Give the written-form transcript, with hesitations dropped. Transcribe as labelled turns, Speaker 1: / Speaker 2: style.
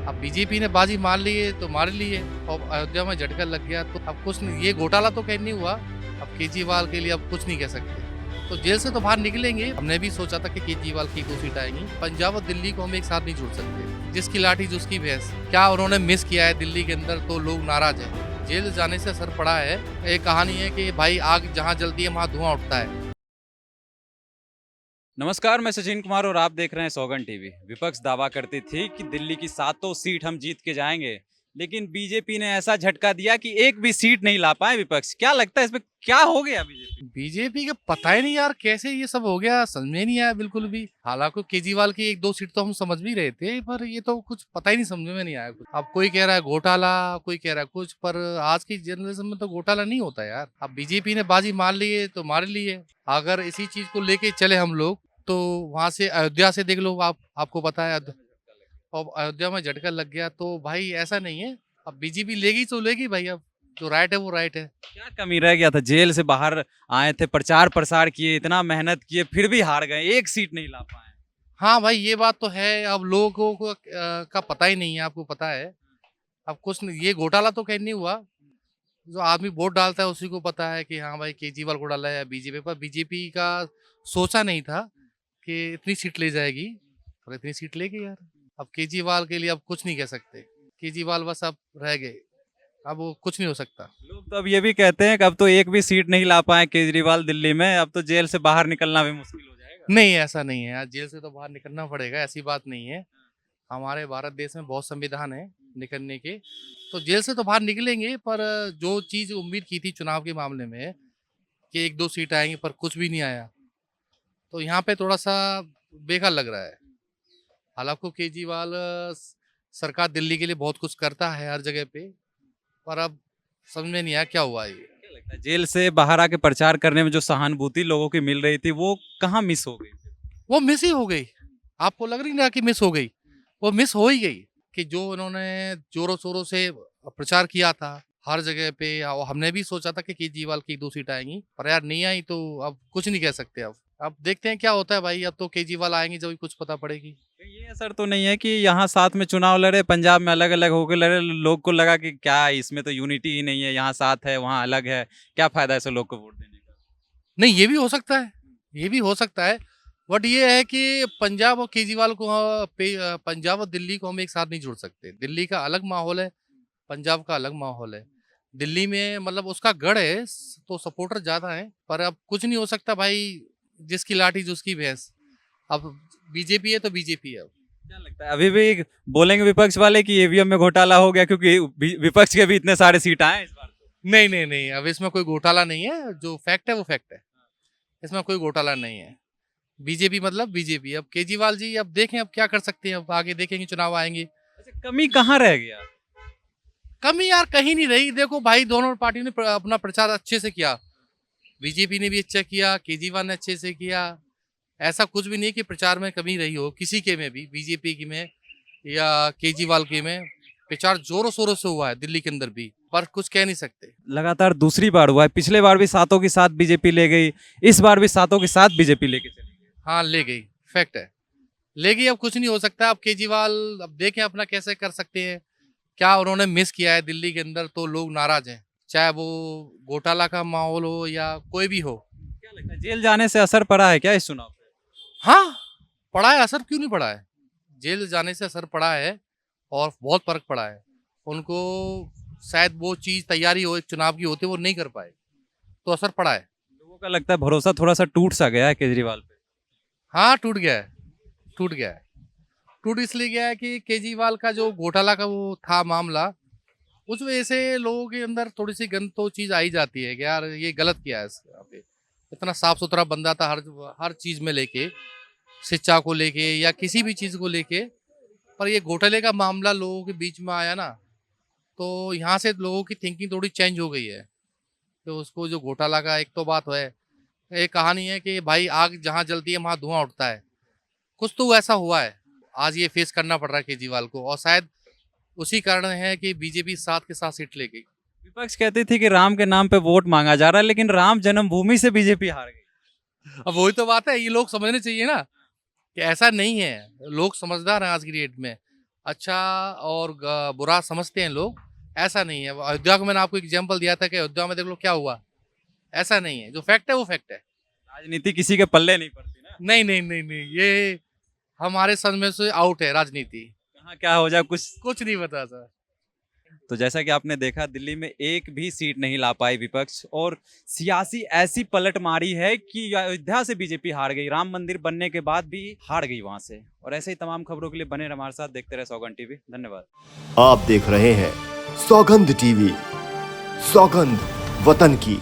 Speaker 1: अब बीजेपी ने बाजी मार ली है तो मार ली है और अयोध्या में झटका लग गया तो अब कुछ नहीं, ये घोटाला तो कहीं नहीं हुआ। अब केजरीवाल के लिए अब कुछ नहीं कह सकते, तो जेल से तो बाहर निकलेंगे। हमने भी सोचा था कि केजरीवाल की 2 सीट आएंगी। पंजाब और दिल्ली को हम एक साथ नहीं जोड़ सकते, जिसकी लाठी जिसकी भैंस। क्या उन्होंने मिस किया है दिल्ली के अंदर, तो लोग नाराज हैं। जेल जाने से असर पड़ा है। एक कहानी है कि भाई आग जहाँ जलती है वहाँ धुआं उठता है।
Speaker 2: नमस्कार, मैं सचिन कुमार और आप देख रहे हैं सौगन टीवी। विपक्ष दावा करती थी कि दिल्ली की सातों सीट हम जीत के जाएंगे, लेकिन बीजेपी ने ऐसा झटका दिया कि एक भी सीट नहीं ला पाए विपक्ष। क्या लगता है इसमें क्या हो गया बीजेपी?
Speaker 1: बीजेपी का पता ही नहीं यार, कैसे ये सब हो गया, समझ में नहीं आया बिल्कुल भी। हालांकि केजरीवाल की 1-2 सीट तो हम समझ भी रहे थे, पर ये तो कुछ पता ही नहीं, समझ में नहीं आया कुछ। अब कोई कह रहा है घोटाला, कोई कह रहा है कुछ, पर आज की जनरेशन में तो घोटाला नहीं होता यार। अब बीजेपी ने बाजी मार ली है तो मार ली है। अगर इसी चीज को लेके चले हम लोग तो वहां से अयोध्या से देख लो, आपको पता है अब अयोध्या में झटका लग गया, तो भाई ऐसा नहीं है। अब बीजेपी लेगी तो लेगी भाई, अब जो राइट है वो राइट है।
Speaker 2: क्या कमी रह गया था? जेल से बाहर आए थे, प्रचार प्रसार किए, इतना मेहनत किए, फिर भी हार गए, एक सीट नहीं ला पाए।
Speaker 1: हाँ भाई, ये बात तो है। अब लोगों को का पता ही नहीं है, आपको पता है। अब कुछ नहीं, ये घोटाला तो कहीं नहीं हुआ। जो आदमी वोट डालता है उसी को पता है कि हाँ भाई केजरीवाल को डाला है या बीजेपी पर। बीजेपी का सोचा नहीं था कि इतनी सीट ले जाएगी, और इतनी सीट ले गई यार। अब केजरीवाल के लिए अब कुछ नहीं कह सकते। केजरीवाल बस अब रह गए, अब वो कुछ नहीं हो सकता।
Speaker 2: लोग तो अब ये भी कहते हैं कि अब तो एक भी सीट नहीं ला पाए केजरीवाल दिल्ली में, अब तो जेल से बाहर निकलना भी मुश्किल हो जाएगा।
Speaker 1: नहीं, ऐसा नहीं है यार, जेल से तो बाहर निकलना पड़ेगा, ऐसी बात नहीं है। हमारे भारत देश में बहुत संविधान है निकलने के, तो जेल से तो बाहर निकलेंगे। पर जो चीज उम्मीद की थी चुनाव के मामले में कि 1-2 सीट आएंगी, पर कुछ भी नहीं आया, तो यहाँ पे थोड़ा सा बेकार लग रहा है। हालांकि केजरीवाल सरकार दिल्ली के लिए बहुत कुछ करता है हर जगह पे, पर अब समझ में नहीं आया क्या हुआ ये।
Speaker 2: क्या लगता है जेल से बाहर आके प्रचार करने में जो सहानुभूति लोगों की मिल रही थी वो कहाँ मिस हो गई?
Speaker 1: वो मिस ही हो गई। आपको लग रही ना कि मिस हो गई, वो मिस हो ही गई। कि जो उन्होंने जोरों शोरों से प्रचार किया था हर जगह पे, और हमने भी सोचा था कि केजरीवाल की 2 सीट आएंगी, पर यार नहीं आई, तो अब कुछ नहीं कह सकते। अब देखते हैं क्या होता है भाई। अब तो केजरीवाल आएंगे जब कुछ पता पड़ेगी।
Speaker 2: कहीं ये असर तो नहीं है कि यहाँ साथ में चुनाव लड़े, पंजाब में अलग अलग होकर लड़े, लोग को लगा कि क्या इसमें तो यूनिटी ही नहीं है, यहाँ साथ है वहाँ अलग है, क्या फायदा ऐसे लोग को वोट देने का?
Speaker 1: नहीं, ये भी हो सकता है, ये भी हो सकता है। बट ये है कि पंजाब और केजरीवाल को पंजाब और दिल्ली को हम एक साथ नहीं जोड़ सकते। दिल्ली का अलग माहौल है, पंजाब का अलग माहौल है। दिल्ली में मतलब उसका गढ़ है, तो सपोर्टर ज्यादा है, पर अब कुछ नहीं हो सकता भाई। जिसकी लाठी जिसकी भैंस। अब बीजेपी है तो बीजेपी है अब।
Speaker 2: क्या लगता है अभी भी बोलेंगे विपक्ष वाले कि ईवीएम में घोटाला हो गया, क्योंकि विपक्ष के भी इतने सारे सीट आए हैं इस बार तो।
Speaker 1: नहीं नहीं नहीं, अब इसमें कोई घोटाला नहीं है। जो फैक्ट है वो फैक्ट है, इसमें कोई घोटाला नहीं है। बीजेपी मतलब बीजेपी। अब केजरीवाल जी अब देखें, अब क्या कर सकते हैं, अब आगे देखेंगे, चुनाव आएंगे।
Speaker 2: अच्छा, कमी कहाँ रह गया?
Speaker 1: कमी यार कहीं नहीं रही। देखो भाई, दोनों पार्टियों ने अपना प्रचार अच्छे से किया। बीजेपी ने भी अच्छा किया, केजरीवाल ने अच्छे से किया। ऐसा कुछ भी नहीं कि प्रचार में कमी रही हो किसी के में भी, बीजेपी की में या केजरीवाल के में। प्रचार जोरों शोरों से हुआ है दिल्ली के अंदर भी, पर कुछ कह नहीं सकते।
Speaker 2: लगातार दूसरी बार हुआ है, पिछले बार भी सातों के साथ बीजेपी ले गई, इस बार भी सातों के साथ बीजेपी लेके चली गई।
Speaker 1: हाँ, ले गई, फैक्ट है। ले गई, अब कुछ नहीं हो सकता। अब केजरीवाल अब देखें अपना कैसे कर सकते हैं। क्या उन्होंने मिस किया है दिल्ली के अंदर, तो लोग नाराज हैं। चाहे वो घोटाला का माहौल हो या कोई भी हो।
Speaker 2: क्या लगता है जेल जाने से असर पड़ा है क्या इस चुनाव पे?
Speaker 1: हाँ, पड़ा है असर, क्यों नहीं पड़ा है। जेल जाने से असर पड़ा है, और बहुत फर्क पड़ा है उनको। शायद वो चीज तैयारी हो एक चुनाव की होती, वो नहीं कर पाए, तो असर पड़ा है।
Speaker 2: लोगों का लगता है भरोसा थोड़ा सा टूट सा गया है केजरीवाल पे।
Speaker 1: हाँ, टूट गया है, टूट गया है। टूट इसलिए गया है कि केजरीवाल का जो घोटाला का वो था मामला, उस वजह से लोगों के अंदर थोड़ी सी गंद तो चीज आई जाती है कि यार ये गलत किया है यहाँ पे। इतना साफ सुथरा बंदा था हर हर चीज में लेके, शिक्षा को लेके या किसी भी चीज को लेके। पर ये घोटाले का मामला लोगों के बीच में आया ना, तो यहाँ से लोगों की थिंकिंग थोड़ी चेंज हो गई है। तो उसको जो घोटाला का एक तो बात है, एक कहानी है कि भाई आग जहाँ जलती है वहाँ धुआं उठता है। कुछ तो ऐसा हुआ है, आज ये फेस करना पड़ रहा है केजरीवाल को, और शायद उसी कारण है कि बीजेपी साथ के साथ सीट ले गई।
Speaker 2: विपक्ष कहती थी कि राम के नाम पे वोट मांगा जा रहा है, लेकिन राम जन्मभूमि से बीजेपी हार गई।
Speaker 1: अब वही तो बात है, ये लोग समझने चाहिए ना कि ऐसा नहीं है। लोग समझदार हैं आज की डेट में। अच्छा और बुरा समझते हैं लोग, ऐसा नहीं है। अयोध्या को मैंने आपको एग्जांपल दिया था कि अयोध्या में देख लो क्या हुआ, ऐसा नहीं है। जो फैक्ट है वो फैक्ट है।
Speaker 2: राजनीति किसी के पल्ले नहीं पड़ती ना।
Speaker 1: नहीं, नहीं, नहीं, नहीं, ये हमारे समझ में से आउट है राजनीति।
Speaker 2: कहाँ क्या हो जाए कुछ।
Speaker 1: कुछ नहीं पता सर।
Speaker 2: तो जैसा कि आपने देखा दिल्ली में एक भी सीट नहीं ला पाई विपक्ष, और सियासी ऐसी पलट मारी है कि अयोध्या से बीजेपी हार गई, राम मंदिर बनने के बाद भी हार गई वहां से। और ऐसे ही तमाम खबरों के लिए बने रहे हमारे साथ, देखते रहे सौगंध टीवी। धन्यवाद।
Speaker 3: आप देख रहे हैं सौगंध टीवी, सौगंध वतन की।